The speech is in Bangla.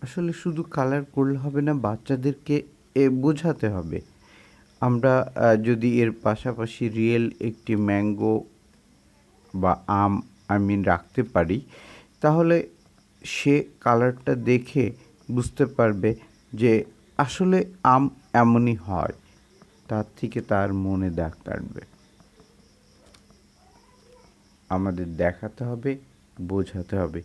আসলে শুধু কালার করলে হবে না, বাচ্চাদেরকে বোঝাতে হবে। আমরা যদি এর পাশাপাশি রিয়েল একটি ম্যাঙ্গো বা আম রাখতে পারি, তাহলে সে কালারটা দেখে বুঝতে পারবে যে আসলে আম এমনই হয়। তার থেকে তার মনে দাগ কাটবে। আমাদের দেখাতে হবে, বোঝাতে হবে।